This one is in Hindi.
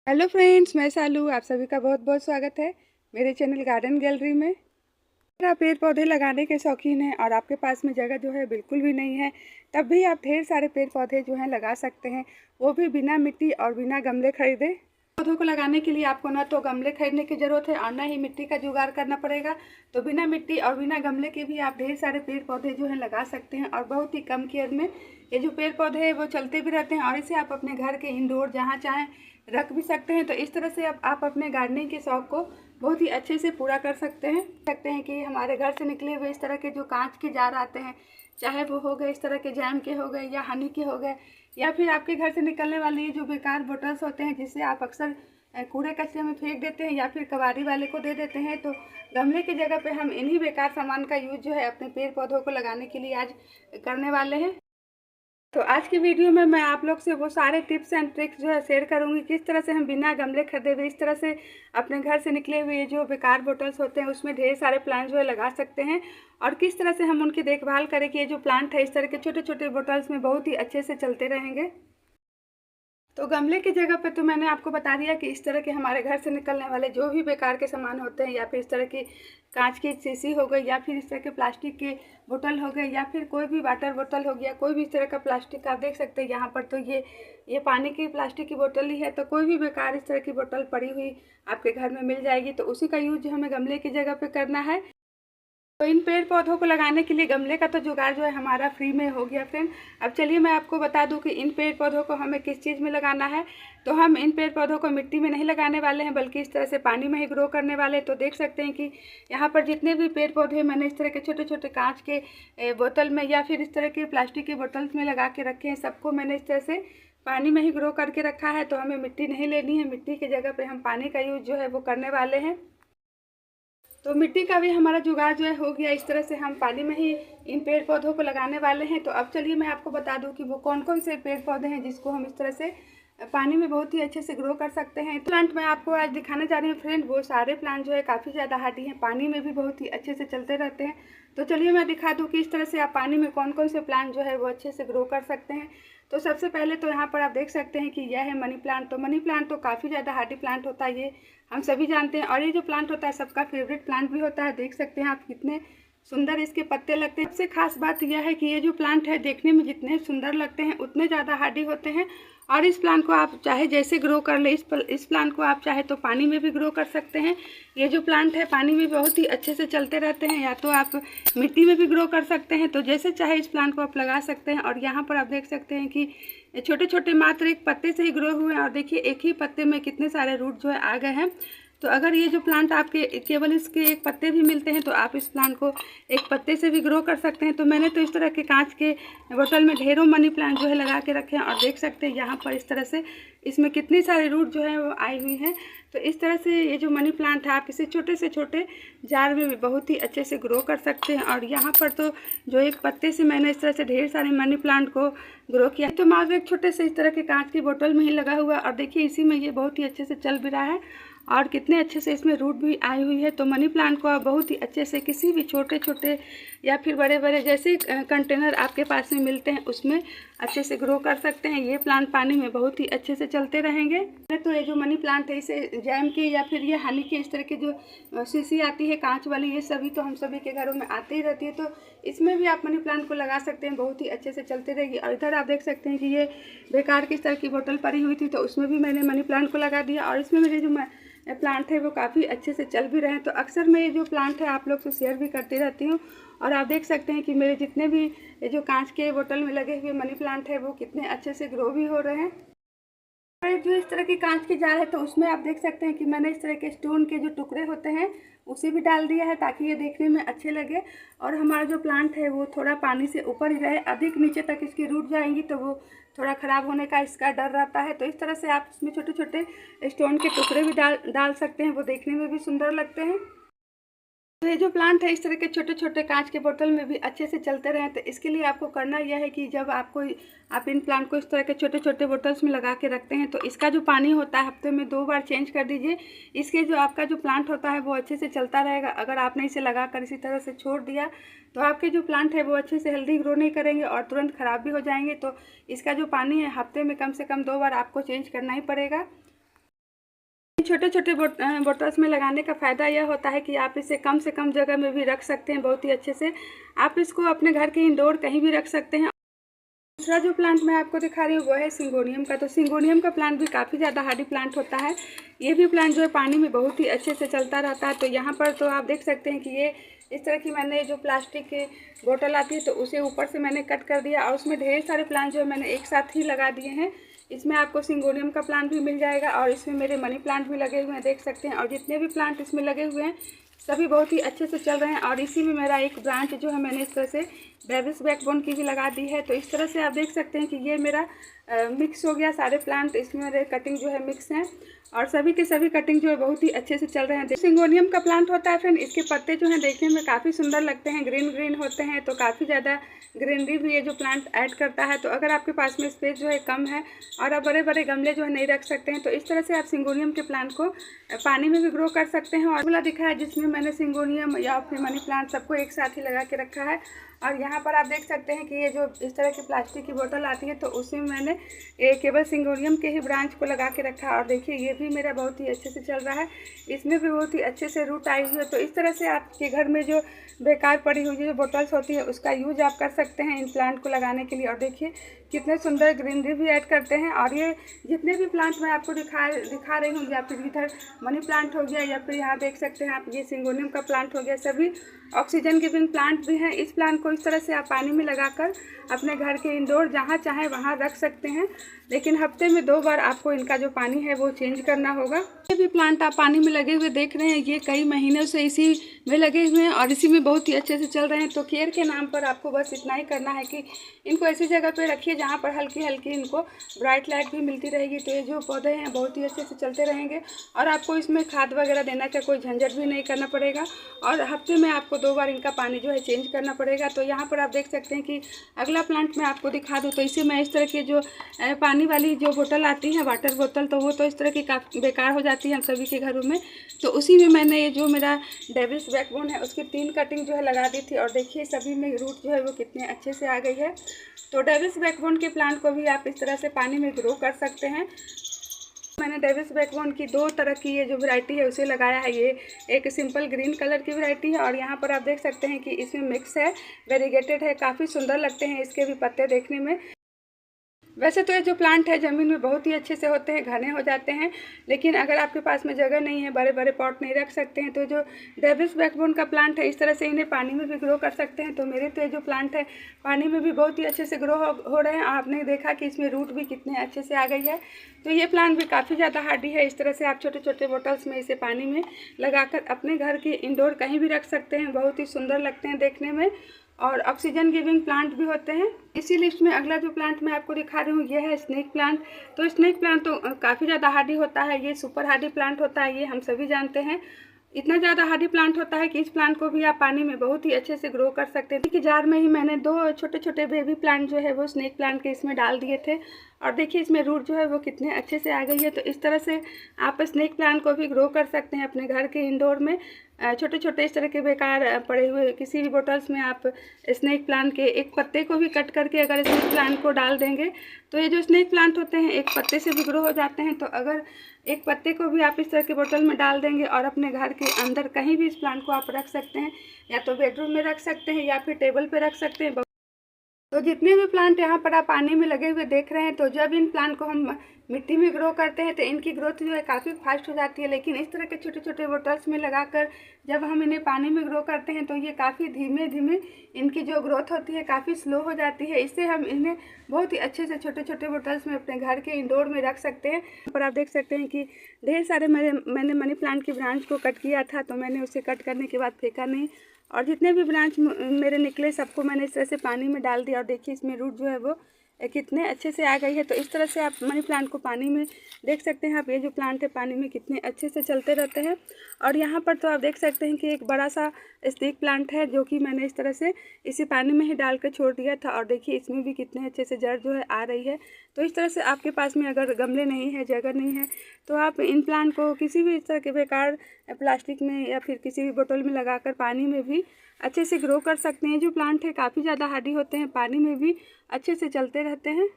हेलो फ्रेंड्स, मैं सालू। आप सभी का बहुत बहुत स्वागत है मेरे चैनल गार्डन गैलरी में। अगर आप पेड़ पौधे लगाने के शौकीन हैं और आपके पास में जगह जो है बिल्कुल भी नहीं है, तब भी आप ढेर सारे पेड़ पौधे जो हैं लगा सकते हैं, वो भी बिना मिट्टी और बिना गमले खरीदे। पौधों को लगाने के लिए आपको ना तो गमले खरीदने की ज़रूरत है और ना ही मिट्टी का जुगाड़ करना पड़ेगा। तो बिना मिट्टी और बिना गमले के भी आप ढेर सारे पेड़ पौधे जो हैं लगा सकते हैं और बहुत ही कम केयर में। ये जो पेड़ पौधे हैं वो चलते भी रहते हैं और इसे आप अपने घर के इंडोर जहाँ चाहें रख भी सकते हैं। तो इस तरह से अब आप अपने गार्डनिंग के शौक को बहुत ही अच्छे से पूरा कर सकते हैं कि हमारे घर से निकले हुए इस तरह के जो कांच के जार आते हैं, चाहे वो हो गए इस तरह के जैम के हो गए या हनी के हो गए, या फिर आपके घर से निकलने वाले ये जो बेकार बोटल्स होते हैं जिससे आप अक्सर कूड़े कचरे में फेंक देते हैं या फिर कबाड़ी वाले को दे देते हैं, तो गमले की जगह पे हम इन्हीं बेकार सामान का यूज जो है अपने पेड़ पौधों को लगाने के लिए आज करने वाले हैं। तो आज की वीडियो में मैं आप लोग से वो सारे टिप्स एंड ट्रिक्स जो है शेयर करूंगी, किस तरह से हम बिना गमले खरीदे हुए इस तरह से अपने घर से निकले हुए जो बेकार बोतल्स होते हैं उसमें ढेर सारे प्लांट जो है लगा सकते हैं, और किस तरह से हम उनकी देखभाल करें कि ये जो प्लांट है इस तरह के छोटे छोटे बोतल्स में बहुत ही अच्छे से चलते रहेंगे। तो गमले की जगह पे तो मैंने आपको बता दिया कि इस तरह के हमारे घर से निकलने वाले जो भी बेकार के सामान होते हैं, या फिर इस तरह की कांच की शीशी हो गई, या फिर इस तरह के प्लास्टिक के बोतल हो गए, या फिर कोई भी वाटर बोतल हो गया, कोई भी इस तरह का प्लास्टिक आप देख सकते हैं यहाँ पर। तो ये पानी की प्लास्टिक की बोतल ही है, तो कोई भी बेकार इस तरह की बोतल पड़ी हुई आपके घर में मिल जाएगी, तो उसी का यूज हमें गमले की जगह पर करना है। तो इन पेड़ पौधों को लगाने के लिए गमले का तो जुगाड़ जो है हमारा फ्री में हो गया फ्रेंड। अब चलिए मैं आपको बता दूं कि इन पेड़ पौधों को हमें किस चीज़ में लगाना है। तो हम इन पेड़ पौधों को मिट्टी में नहीं लगाने वाले हैं, बल्कि इस तरह से पानी में ही ग्रो करने वाले हैं। तो देख सकते हैं कि यहाँ पर जितने भी पेड़ पौधे मैंने इस तरह के छोटे छोटे कांच के बोतल में या फिर इस तरह के प्लास्टिक के बोतल्स में लगा के रखे हैं, सबको मैंने इस तरह से पानी में ही ग्रो करके रखा है। तो हमें मिट्टी नहीं लेनी है, मिट्टी की जगह पर हम पानी का यूज जो है वो करने वाले हैं। तो मिट्टी का भी हमारा जुगाड़ जो है हो गया। इस तरह से हम पानी में ही इन पेड़ पौधों को लगाने वाले हैं। तो अब चलिए मैं आपको बता दूं कि वो कौन कौन से पेड़ पौधे हैं जिसको हम इस तरह से पानी में बहुत ही अच्छे से ग्रो कर सकते हैं। तो प्लांट मैं आपको आज दिखाने जा रही हूँ फ्रेंड, वो सारे प्लांट जो है काफ़ी ज़्यादा हार्डी हैं, पानी में भी बहुत ही अच्छे से चलते रहते हैं। तो चलिए मैं दिखा दूँ कि इस तरह से आप पानी में कौन कौन से प्लांट जो है वो अच्छे से ग्रो कर सकते हैं। तो सबसे पहले तो यहाँ पर आप देख सकते हैं कि यह है मनी प्लांट। तो मनी प्लांट तो काफ़ी ज़्यादा हार्डी प्लांट होता है, ये हम सभी जानते हैं, और ये जो प्लांट होता है सबका फेवरेट प्लांट भी होता है। देख सकते हैं आप कितने सुंदर इसके पत्ते लगते हैं। सबसे खास बात यह है कि ये जो प्लांट है देखने में जितने सुंदर लगते हैं उतने ज़्यादा हार्डी होते हैं। और इस प्लांट को आप चाहे जैसे ग्रो कर ले, इस प्लांट को आप चाहे तो पानी में भी ग्रो कर सकते हैं। ये जो प्लांट है पानी में बहुत ही अच्छे से चलते रहते हैं, या तो आप मिट्टी में भी ग्रो कर सकते हैं। तो जैसे चाहे इस प्लांट को आप लगा सकते हैं। और यहाँ पर आप देख सकते हैं कि छोटे छोटे मात्र एक पत्ते से ही ग्रो हुए हैं, और देखिए एक ही पत्ते में कितने सारे रूट जो है आ गए हैं। तो अगर ये जो प्लांट आपके केवल इसके एक पत्ते भी मिलते हैं तो आप इस प्लांट को एक पत्ते से भी ग्रो कर सकते हैं। तो मैंने तो इस तरह के कांच के बोतल में ढेरों मनी प्लांट जो है लगा के रखे हैं, और देख सकते हैं यहाँ पर इस तरह से इसमें कितनी सारे रूट जो है वो आई हुई हैं। तो इस तरह से ये जो मनी प्लांट है आप इसे छोटे से छोटे जार में भी बहुत ही अच्छे से ग्रो कर सकते हैं। और यहाँ पर तो जो एक पत्ते से मैंने इस तरह से ढेर सारे मनी प्लांट को ग्रो किया। तो मात्र एक छोटे से इस तरह के कांच की बोतल में ही लगा हुआ, और देखिए इसी में ये बहुत ही अच्छे से चल भी रहा है, और कितने अच्छे से इसमें रूट भी आई हुई है। तो मनी प्लांट को आप बहुत ही अच्छे से किसी भी छोटे छोटे या फिर बड़े बड़े जैसे कंटेनर आपके पास में मिलते हैं उसमें अच्छे से ग्रो कर सकते हैं। ये प्लांट पानी में बहुत ही अच्छे से चलते रहेंगे। तो ये जो मनी प्लांट है इसे जैम के या फिर ये हनी के इस तरह की जो शीशी आती है कांच वाली, ये सभी तो हम सभी के घरों में आती ही रहती है। तो इसमें भी आप मनी प्लांट को लगा सकते हैं, बहुत ही अच्छे से चलते रहेगी। और इधर आप देख सकते हैं कि ये बेकार की इस तरह की बोतल पड़ी हुई थी, तो उसमें भी मैंने मनी प्लांट को लगा दिया, और इसमें मेरे जो प्लांट है वो काफ़ी अच्छे से चल भी रहे हैं। तो अक्सर मैं ये जो प्लांट है आप लोग से शेयर भी करती रहती हूँ, और आप देख सकते हैं कि मेरे जितने भी ये जो कांच के बोतल में लगे हुए मनी प्लांट है वो कितने अच्छे से ग्रो भी हो रहे हैं। और जो इस तरह की कांच की जार है तो उसमें आप देख सकते हैं कि मैंने इस तरह के स्टोन के जो टुकड़े होते हैं उसे भी डाल दिया है, ताकि ये देखने में अच्छे लगे, और हमारा जो प्लांट है वो थोड़ा पानी से ऊपर ही रहे। अधिक नीचे तक इसकी रूट जाएंगी तो वो थोड़ा ख़राब होने का इसका डर रहता है। तो इस तरह से आप इसमें छोटे छोटे स्टोन के टुकड़े भी डाल सकते हैं, वो देखने में भी सुंदर लगते हैं। तो ये जो प्लांट है इस तरह के छोटे छोटे कांच के बोतल में भी अच्छे से चलते रहें, तो इसके लिए आपको करना यह है कि जब आप इन प्लांट को इस तरह के छोटे छोटे बोतल्स में लगा के रखते हैं तो इसका जो पानी होता है हफ्ते में 2 बार चेंज कर दीजिए। इसके जो आपका जो प्लांट होता है वो अच्छे से चलता रहेगा। अगर आपने इसे लगा कर इसी तरह से छोड़ दिया तो आपके जो प्लांट है वो अच्छे से हेल्दी ग्रो नहीं करेंगे और तुरंत ख़राब भी हो जाएंगे। तो इसका जो पानी है हफ्ते में कम से कम 2 बार आपको चेंज करना ही पड़ेगा। छोटे छोटे बोटल्स में लगाने का फ़ायदा यह होता है कि आप इसे कम से कम जगह में भी रख सकते हैं बहुत ही अच्छे से। आप इसको अपने घर के इंडोर कहीं भी रख सकते हैं। दूसरा जो प्लांट मैं आपको दिखा रही हूँ वो है सिंगोनियम का। तो सिंगोनियम का प्लांट भी काफ़ी ज़्यादा हार्डी प्लांट होता है। ये भी प्लांट जो है पानी में बहुत ही अच्छे से चलता रहता है। तो यहाँ पर तो आप देख सकते हैं कि ये इस तरह की मैंने जो प्लास्टिक की बोतल आती है तो उसे ऊपर से मैंने कट कर दिया और उसमें ढेर सारे प्लांट जो है मैंने एक साथ ही लगा दिए हैं। इसमें आपको सिंगोनियम का प्लांट भी मिल जाएगा और इसमें मेरे मनी प्लांट भी लगे हुए हैं, देख सकते हैं। और जितने भी प्लांट इसमें लगे हुए हैं सभी बहुत ही अच्छे से चल रहे हैं। और इसी में मेरा एक ब्रांच जो है मैंने इस तरह से डेविस बैकबोन की भी लगा दी है। तो इस तरह से आप देख सकते हैं कि ये मेरा मिक्स हो गया, सारे प्लांट इसमें मेरे कटिंग जो है मिक्स हैं और सभी के सभी कटिंग जो है बहुत ही अच्छे से चल रहे हैं। सिंगोनियम का प्लांट होता है फ्रेंड, इसके पत्ते जो हैं देखने में काफ़ी सुंदर लगते हैं, ग्रीन ग्रीन होते हैं। तो काफ़ी ज़्यादा ग्रीनरी भी ये जो प्लांट ऐड करता है। तो अगर आपके पास में स्पेस जो है कम है और आप बड़े बड़े गमले जो है नहीं रख सकते हैं तो इस तरह से आप सिंगोनियम के प्लांट को पानी में भी ग्रो कर सकते हैं। और बोला दिखा है जिसमें मैंने सिंगोनियम या फिर मनी प्लांट सबको एक साथ ही लगा के रखा है। और यहाँ पर आप देख सकते हैं कि ये जो इस तरह की प्लास्टिक की बोतल आती है तो उसमें मैंने केवल सिंगोनियम के ही ब्रांच को लगा के रखा है। और देखिए ये भी मेरा बहुत ही अच्छे से चल रहा है, इसमें भी बहुत ही अच्छे से रूट आई हुई है। तो इस तरह से आपके घर में जो बेकार पड़ी हुई जो बोतल्स होती है उसका यूज आप कर सकते हैं इन प्लांट को लगाने के लिए। और देखिए कितने सुंदर ग्रीनरी भी ऐड करते हैं। और ये जितने भी प्लांट मैं आपको दिखा रही हूँ, या फिर इधर मनी प्लांट हो गया या फिर यहाँ देख सकते हैं आप ये सिंगोनियम का प्लांट हो गया, सभी ऑक्सीजन गिविंग प्लांट भी हैं। इस प्लांट को इस तरह से आप पानी में लगाकर अपने घर के इंडोर जहाँ चाहे वहाँ रख सकते हैं, लेकिन हफ्ते में 2 बार आपको इनका जो पानी है वो चेंज करना होगा। ये भी प्लांट आप पानी में लगे हुए देख रहे हैं, ये कई महीनों से इसी में लगे हुए हैं और इसी में बहुत ही अच्छे से चल रहे हैं। तो केयर के नाम पर आपको बस इतना ही करना है कि इनको ऐसी जगह पे रखिए जहाँ पर हल्की हल्की इनको ब्राइट लाइट भी मिलती रहेगी। तो ये जो पौधे हैं बहुत ही अच्छे से चलते रहेंगे और आपको इसमें खाद वगैरह देना का कोई झंझट भी नहीं करना पड़ेगा। और हफ्ते में आपको 2 बार इनका पानी जो है चेंज करना पड़ेगा। तो यहाँ पर आप देख सकते हैं कि अगला प्लांट मैं आपको दिखा दूँ। तो इसे मैं इस तरह के जो पानी वाली जो बोतल आती है वाटर बोतल, तो वो तो इस तरह की काफ़ी बेकार हो जाती है हम सभी के घरों में। तो उसी में मैंने ये जो मेरा डेविस बैकबोन है उसकी 3 कटिंग जो है लगा दी थी और देखिए सभी में रूट जो है वो कितने अच्छे से आ गई है। तो डेविस बैकबोन के प्लांट को भी आप इस तरह से पानी में ग्रो कर सकते हैं। मैंने डेविस बैकबोन की 2 तरह की ये जो वैरायटी है उसे लगाया है। ये एक सिंपल ग्रीन कलर की वैरायटी है और यहाँ पर आप देख सकते हैं कि इसमें मिक्स है, वेरीगेटेड है, काफ़ी सुंदर लगते हैं इसके भी पत्ते देखने में। वैसे तो ये जो प्लांट है ज़मीन में बहुत ही अच्छे से होते हैं, घने हो जाते हैं, लेकिन अगर आपके पास में जगह नहीं है, बड़े बड़े पॉट नहीं रख सकते हैं, तो जो डेविस बैकबोन का प्लांट है इस तरह से इन्हें पानी में भी ग्रो कर सकते हैं। तो मेरे तो ये जो प्लांट है पानी में भी बहुत ही अच्छे से ग्रो हो रहे हैं। आपने देखा कि इसमें रूट भी कितने अच्छे से आ गई है। तो ये प्लांट भी काफ़ी ज़्यादा हार्डी है। इस तरह से आप छोटे छोटे बोटल्स में इसे पानी में लगाकर अपने घर के इंडोर कहीं भी रख सकते हैं, बहुत ही सुंदर लगते हैं देखने में और ऑक्सीजन गिविंग प्लांट भी होते हैं। इसी लिस्ट में अगला जो प्लांट मैं आपको दिखा रही हूँ ये है स्नेक प्लांट। तो स्नेक प्लांट तो काफ़ी ज़्यादा हार्डी होता है, ये सुपर हार्डी प्लांट होता है, ये हम सभी जानते हैं। इतना ज़्यादा हार्डी प्लांट होता है कि इस प्लांट को भी आप पानी में बहुत ही अच्छे से ग्रो कर सकते हैं। कि जार में ही मैंने 2 छोटे छोटे बेबी प्लांट जो है वो स्नेक प्लांट के इसमें डाल दिए थे और देखिए इसमें रूट जो है वो कितने अच्छे से आ गई है। तो इस तरह से आप स्नेक प्लांट को भी ग्रो कर सकते हैं अपने घर के इंडोर में। छोटे छोटे इस तरह के बेकार पड़े हुए किसी भी बोटल्स में आप स्नेक प्लांट के एक पत्ते को भी कट करके अगर स्नेक प्लांट को डाल देंगे तो ये जो स्नेक प्लांट होते हैं एक पत्ते से भी ग्रो हो जाते हैं। तो अगर एक पत्ते को भी आप इस तरह के बोतल में डाल देंगे और अपने घर के अंदर कहीं भी इस प्लांट को आप रख सकते हैं, या तो बेडरूम में रख सकते हैं या फिर टेबल पे रख सकते हैं। तो जितने भी प्लांट यहाँ पर आप पानी में लगे हुए देख रहे हैं, तो जब इन प्लांट को हम मिट्टी में ग्रो करते हैं तो इनकी ग्रोथ जो है काफ़ी फास्ट हो जाती है, लेकिन इस तरह के छोटे छोटे बोटल्स में लगाकर जब हम इन्हें पानी में ग्रो करते हैं तो ये काफ़ी धीमे धीमे इनकी जो ग्रोथ होती है काफ़ी स्लो हो जाती है। इससे हम इन्हें बहुत ही अच्छे से छोटे छोटे बोटल्स में अपने घर के इंडोर में रख सकते हैं। यहाँ पर आप देख सकते हैं कि ढेर सारे मैंने मनी प्लांट की ब्रांच को कट किया था, तो मैंने उसे कट करने के बाद फेंका नहीं और जितने भी ब्रांच मेरे निकले सबको मैंने इस तरह से पानी में डाल दिया और देखिए इसमें रूट जो है वो कितने अच्छे से आ गई है। तो इस तरह से आप मनी प्लांट को पानी में देख सकते हैं आप, ये जो प्लांट है पानी में कितने अच्छे से चलते रहते हैं। और यहाँ पर तो आप देख सकते हैं कि एक बड़ा सा स्नेक प्लांट है जो कि मैंने इस तरह से इसी पानी में ही डाल कर छोड़ दिया था और देखिए इसमें भी कितने अच्छे से जड़ जो है आ रही है। तो इस तरह से आपके पास में अगर गमले नहीं है, जगह नहीं है, तो आप इन प्लांट को किसी भी इस तरह के बेकार प्लास्टिक में या फिर किसी भी बोतल में लगाकर पानी में भी अच्छे से ग्रो कर सकते हैं। जो प्लांट है काफ़ी ज़्यादा हार्डी होते हैं, पानी में भी अच्छे से चलते रहते हैं।